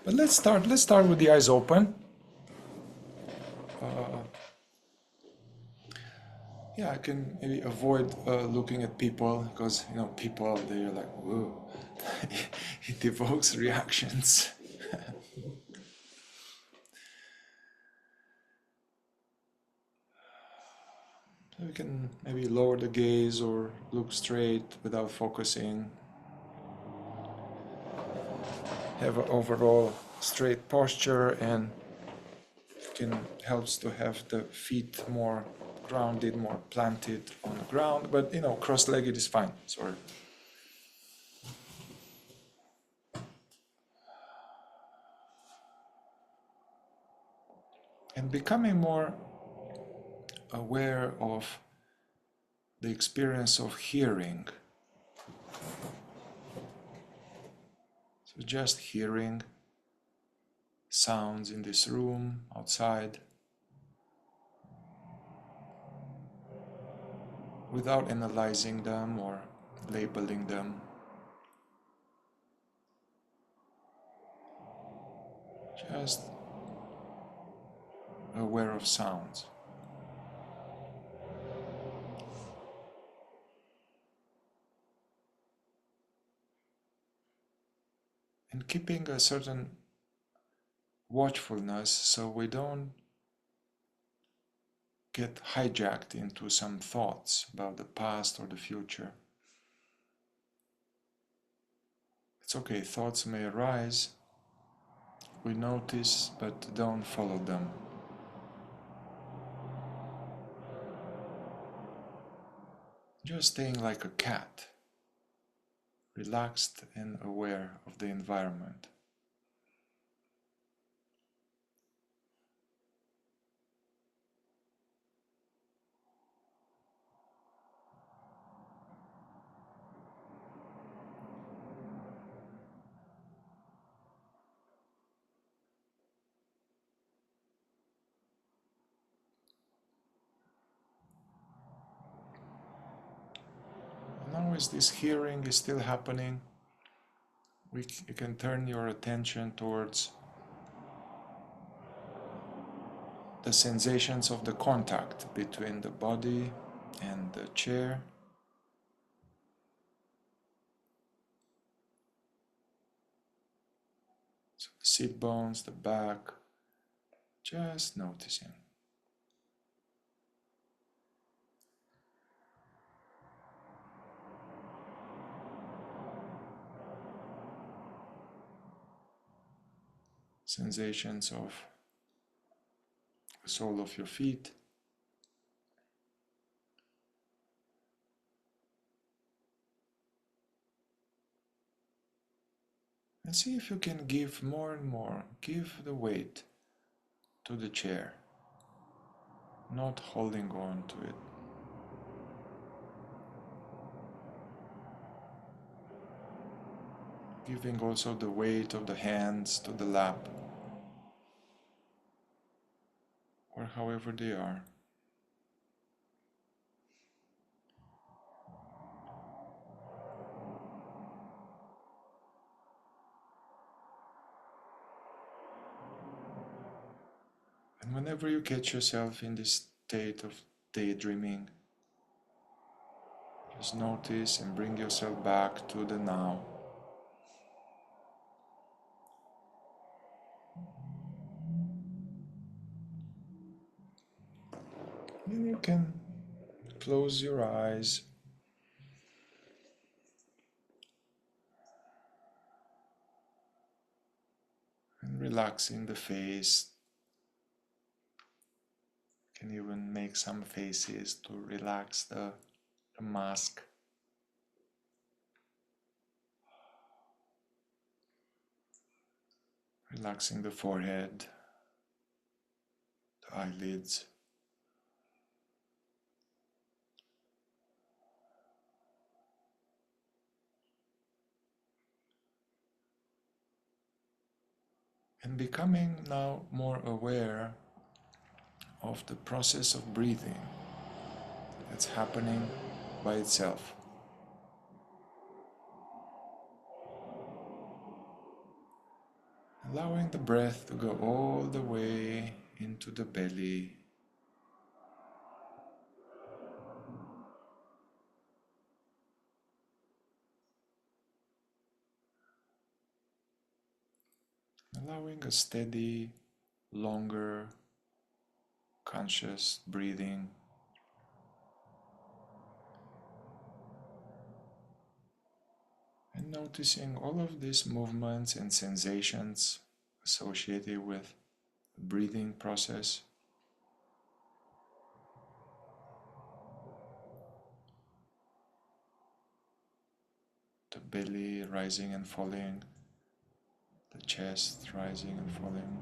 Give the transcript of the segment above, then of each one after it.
But let's start with the eyes open. Yeah, I can maybe avoid looking at people because people, they're like, whoa. It evokes reactions. So we can maybe lower the gaze or look straight without focusing. Have an overall straight posture, and it helps to have the feet more grounded, more planted on the ground. But cross-legged is fine. Sorry. And becoming more aware of the experience of hearing. So just hearing sounds in this room, outside, without analyzing them or labeling them. Just aware of sounds. And keeping a certain watchfulness so we don't get hijacked into some thoughts about the past or the future. It's okay, thoughts may arise, we notice, but don't follow them. Just staying like a cat, relaxed and aware of the environment. Now as this hearing is still happening, you can turn your attention towards the sensations of the contact between the body and the chair. So the sit bones, the back, just noticing. Sensations of the sole of your feet. And see if you can give more and more, give the weight to the chair, not holding on to it. Giving also the weight of the hands to the lap, or however they are. And whenever you catch yourself in this state of daydreaming, just notice and bring yourself back to the now. And you can close your eyes and relaxing the face. You can even make some faces to relax the mask. Relaxing the forehead, the eyelids. And becoming now more aware of the process of breathing that's happening by itself. allowing the breath to go all the way into the belly. Allowing a steady, longer, conscious breathing. And noticing all of these movements and sensations associated with the breathing process. The belly rising and falling, the chest rising and falling.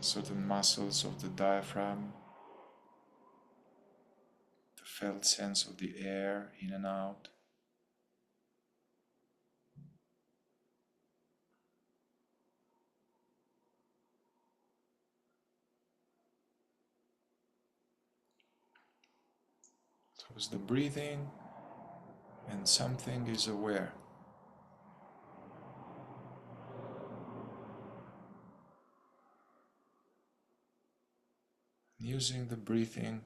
Certain muscles of the diaphragm, the felt sense of the air in and out. So it's the breathing and something is aware. Using the breathing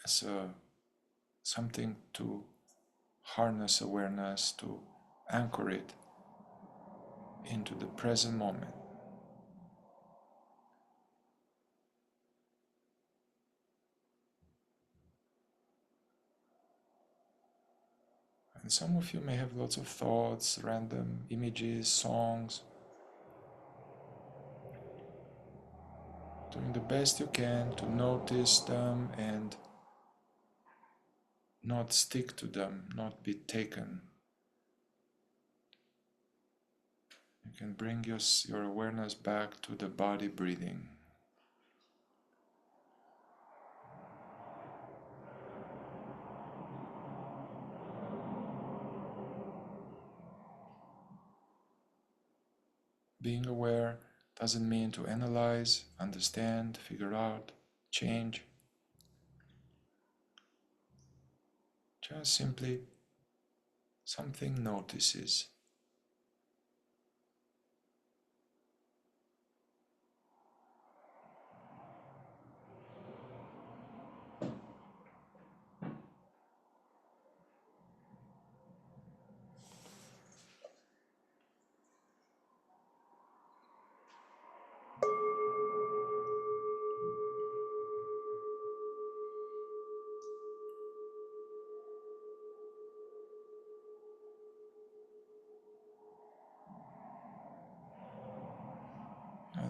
as something to harness awareness, to anchor it into the present moment. And some of you may have lots of thoughts, random images, songs. Doing the best you can to notice them and not stick to them, not be taken. You can bring your awareness back to the body breathing. Being aware doesn't mean to analyze, understand, figure out, change. Just simply something notices.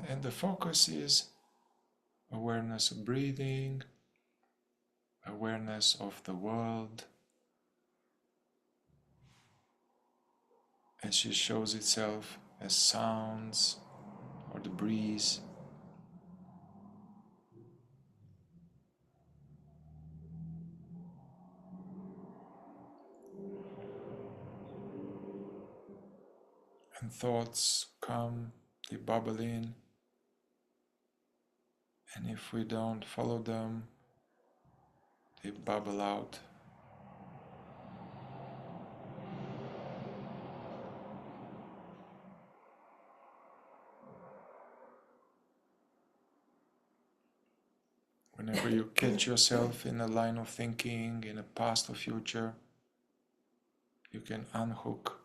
And the focus is awareness of breathing, awareness of the world as it shows itself as sounds or the breeze. And thoughts come, they bubble in, and if we don't follow them, they bubble out. Whenever you catch yourself in a line of thinking, in a past or future, you can unhook,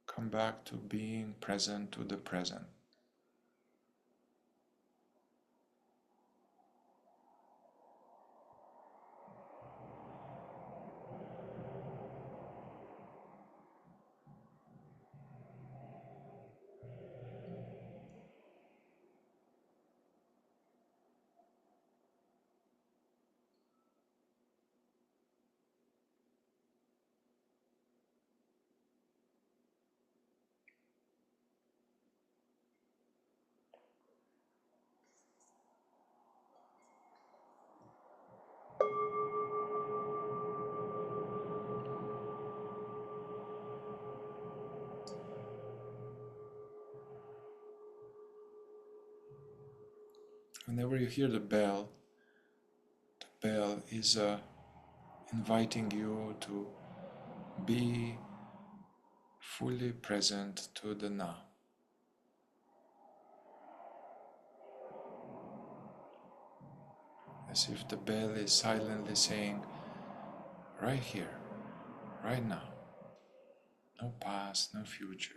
come back to being present to the present. Whenever you hear the bell is inviting you to be fully present to the now. As if the bell is silently saying, right here, right now, no past, no future.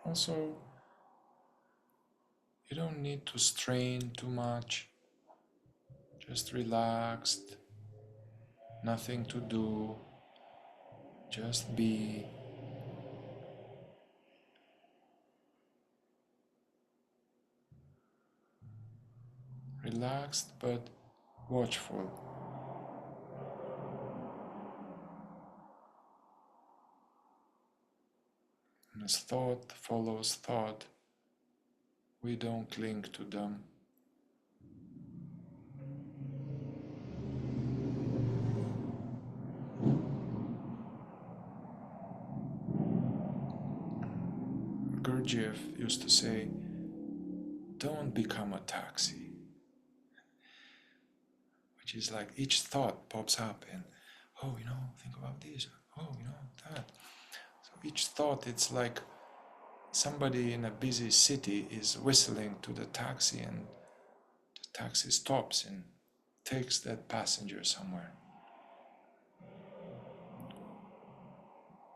Also, you don't need to strain too much, just relaxed, nothing to do, just be. Relaxed but watchful. And as thought follows thought, we don't cling to them. Gurdjieff used to say, don't become a taxi, which is like each thought pops up and, oh, think about this, oh, that. So each thought, it's like somebody in a busy city is whistling to the taxi and the taxi stops and takes that passenger somewhere.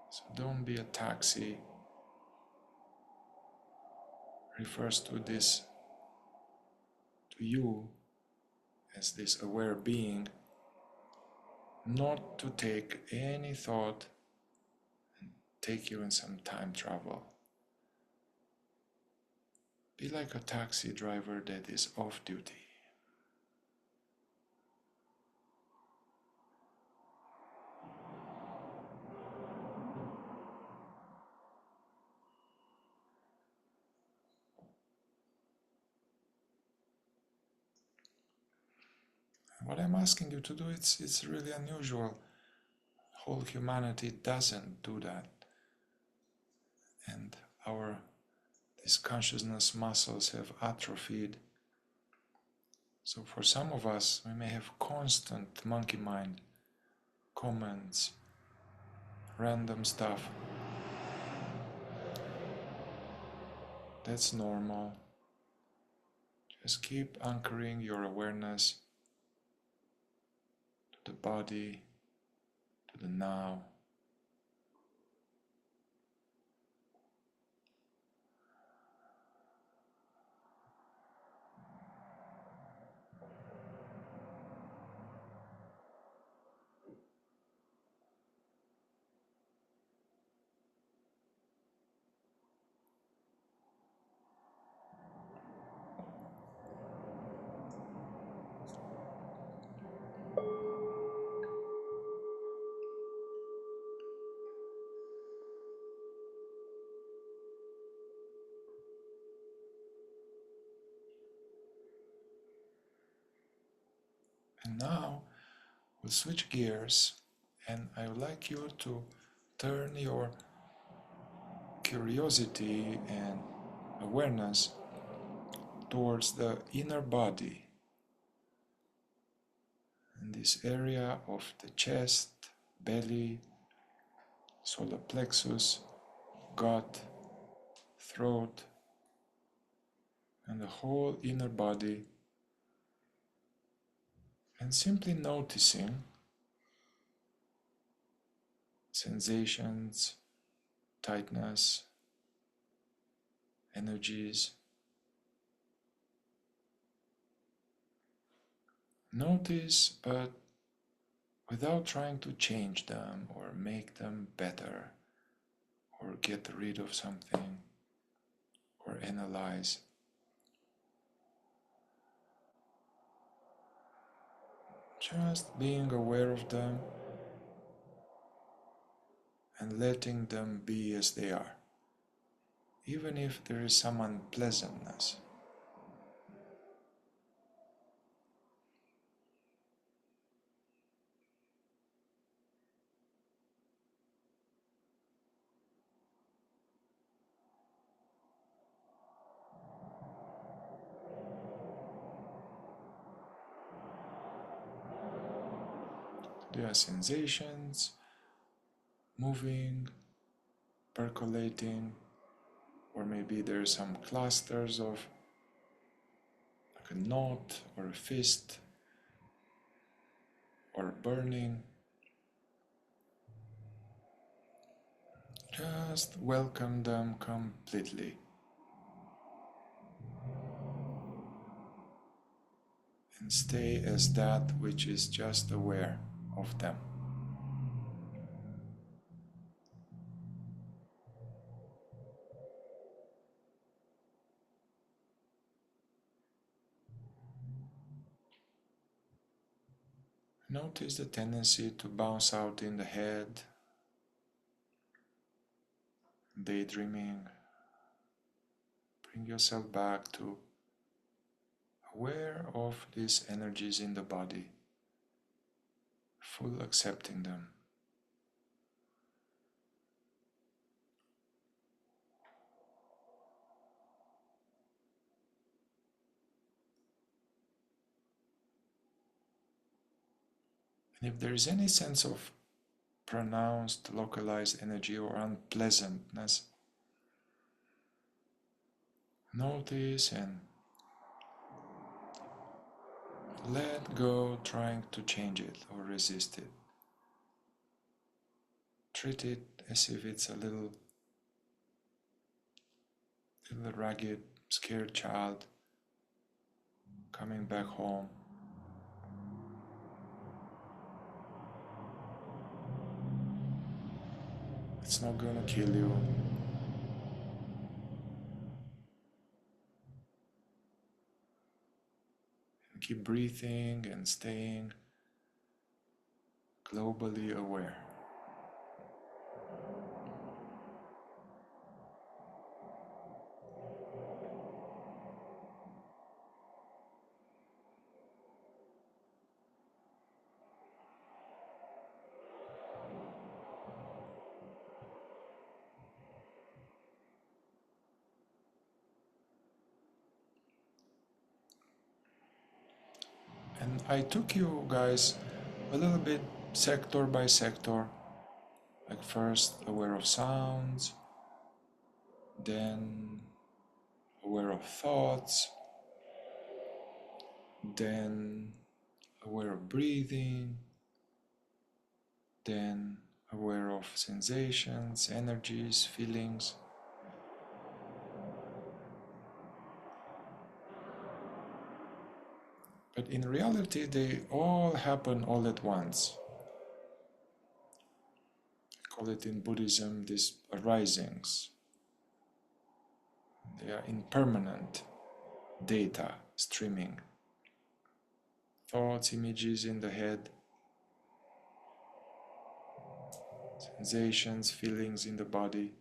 So don't be a taxi refers to this, to you as this aware being, not to take any thought and take you in some time travel. Be like a taxi driver that is off duty. What I'm asking you to do, it's really unusual. Whole humanity doesn't do that. And these consciousness muscles have atrophied. So for some of us, we may have constant monkey mind, comments, random stuff. That's normal. Just keep anchoring your awareness to the body, to the now. And now we'll switch gears, and I would like you to turn your curiosity and awareness towards the inner body, in this area of the chest, belly, solar plexus, gut, throat, and the whole inner body, and simply noticing sensations, tightness, energies. Notice, but without trying to change them or make them better or get rid of something or analyze. Just being aware of them and letting them be as they are, even if there is some unpleasantness. There are sensations moving, percolating, or maybe there are some clusters of like a knot or a fist or burning. Just welcome them completely and stay as that which is just aware of them. Notice the tendency to bounce out in the head, daydreaming. Bring yourself back to aware of these energies in the body, full accepting them. And if there is any sense of pronounced localized energy or unpleasantness, notice and let go, trying to change it or resist it. Treat it as if it's a little ragged, scared child coming back home. It's not going to kill you. And keep breathing and staying globally aware. And I took you guys a little bit sector by sector, like first aware of sounds, then aware of thoughts, then aware of breathing, then aware of sensations, energies, feelings. But in reality, they all happen all at once. I call it in Buddhism these arisings. They are impermanent data streaming. Thoughts, images in the head, sensations, feelings in the body,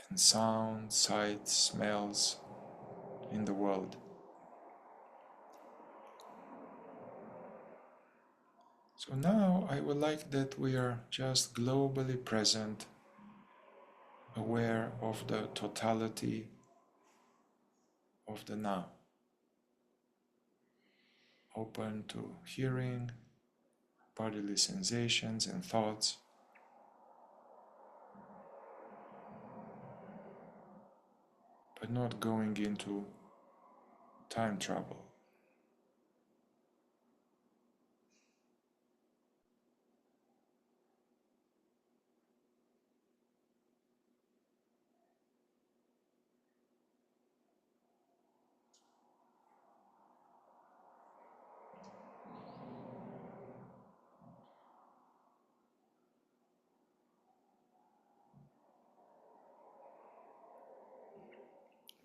and sounds, sights, smells in the world. So now I would like that we are just globally present, aware of the totality of the now, open to hearing, bodily sensations and thoughts, but not going into time travel.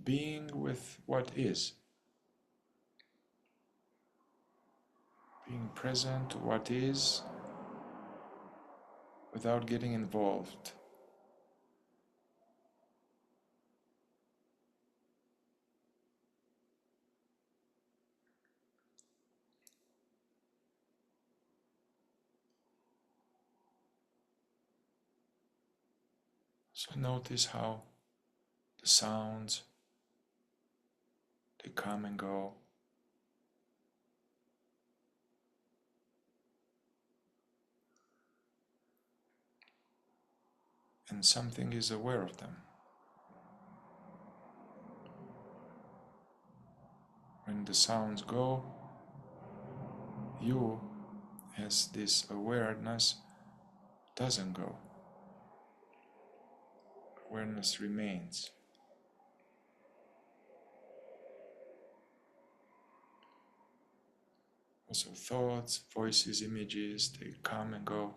Being with what is, being present to what is without getting involved. So notice how the sounds, they come and go. and something is aware of them. When the sounds go, you, as this awareness, doesn't go. Awareness remains. Also thoughts, voices, images, they come and go.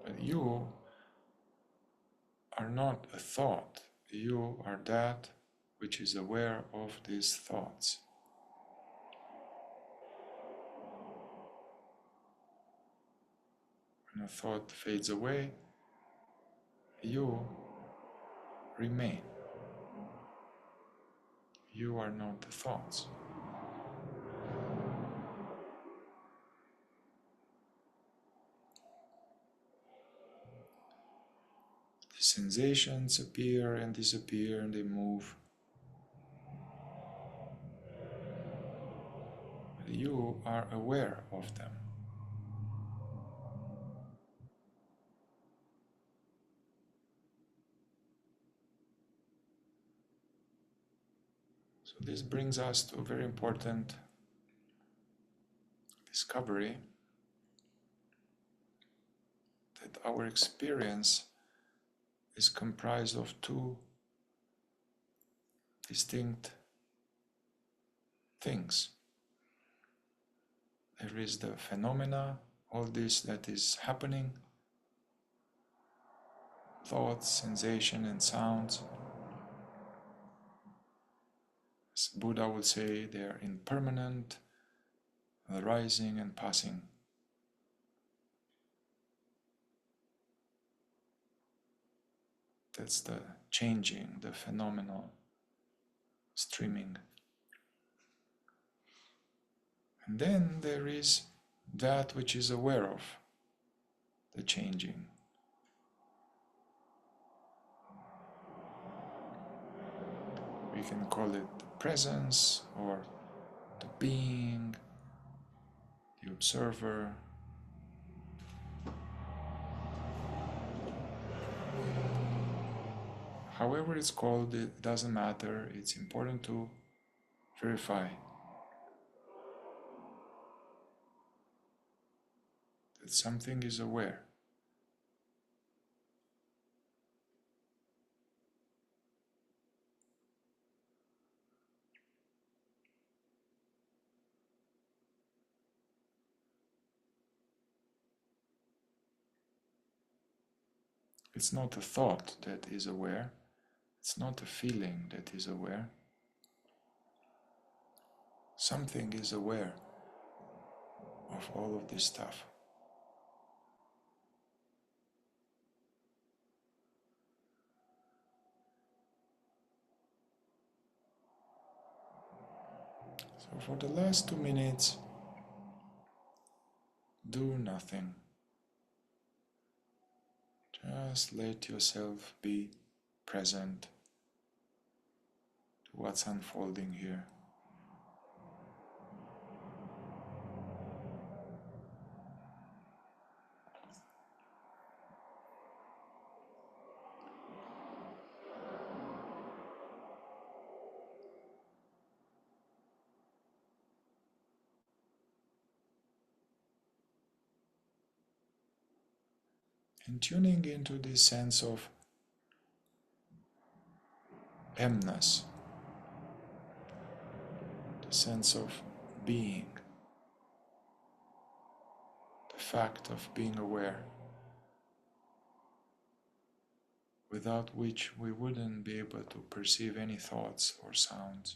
But you are not a thought. You are that which is aware of these thoughts. When a thought fades away, you remain. You are not the thoughts. The sensations appear and disappear and they move. But you are aware of them. So this brings us to a very important discovery that our experience is comprised of two distinct things. There is the phenomena, all this that is happening, thoughts, sensation and sounds. As Buddha would say, they are impermanent, arising and passing. That's the changing, the phenomenal streaming. And then there is that which is aware of the changing. We can call it the presence or the being, the observer. However it's called, it doesn't matter. It's important to verify that something is aware. It's not a thought that is aware. It's not a feeling that is aware. Something is aware of all of this stuff. So for the last 2 minutes, do nothing. Just let yourself be present to what's unfolding here. And tuning into this sense of emness, the sense of being, the fact of being aware, without which we wouldn't be able to perceive any thoughts or sounds.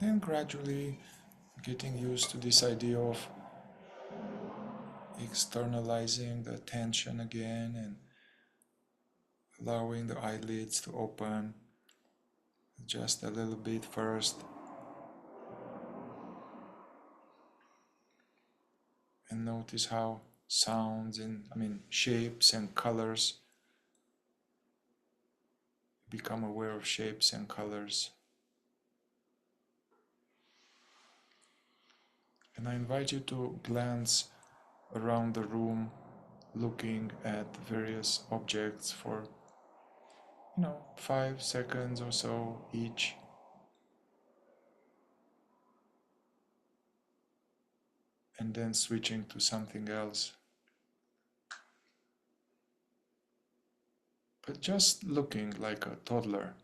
Then gradually getting used to this idea of externalizing the attention again and allowing the eyelids to open just a little bit first, and notice how sounds and shapes and colors, become aware of shapes and colors. And I invite you to glance around the room, looking at various objects for 5 seconds or so each. And then switching to something else. But just looking like a toddler,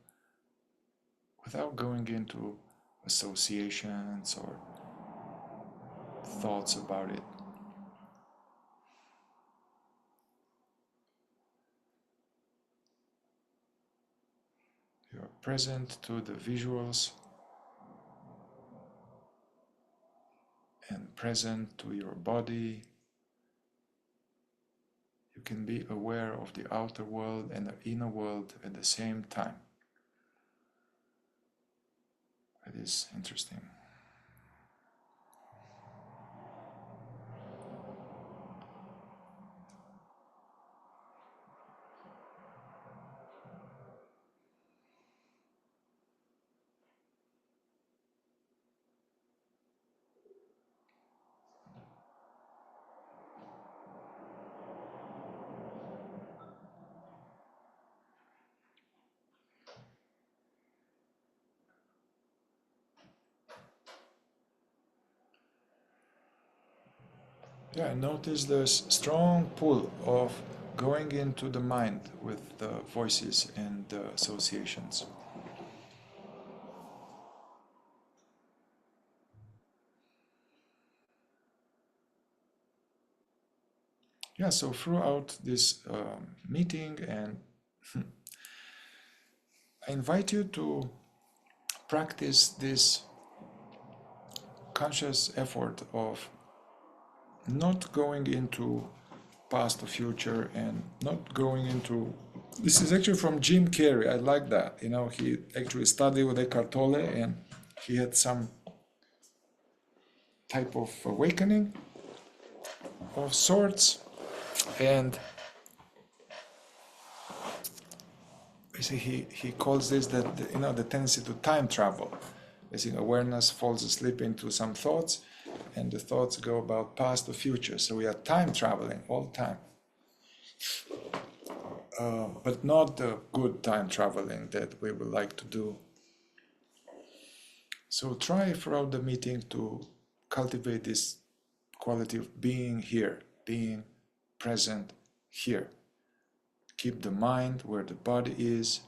without going into associations or thoughts about it. You are present to the visuals and present to your body. You can be aware of the outer world and the inner world at the same time. It is interesting. Yeah, notice the strong pull of going into the mind with the voices and the associations. Yeah, so throughout this meeting, and I invite you to practice this conscious effort of not going into past or future, and not going into, this is actually from Jim Carrey. I like that. He actually studied with Eckhart Tolle, and he had some type of awakening of sorts, and he calls this that the tendency to time travel. Basically, awareness falls asleep into some thoughts, and the thoughts go about past or future. So we are time traveling all the time, but not the good time traveling that we would like to do. So try throughout the meeting to cultivate this quality of being here, being present here. Keep the mind where the body is,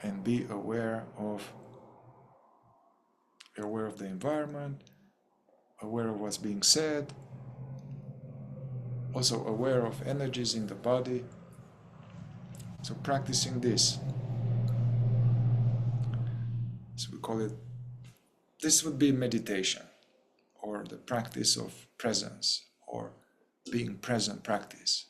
and be aware of the environment, aware of what's being said, also aware of energies in the body. So practicing this, so we call it, this would be meditation, or the practice of presence, or being present practice.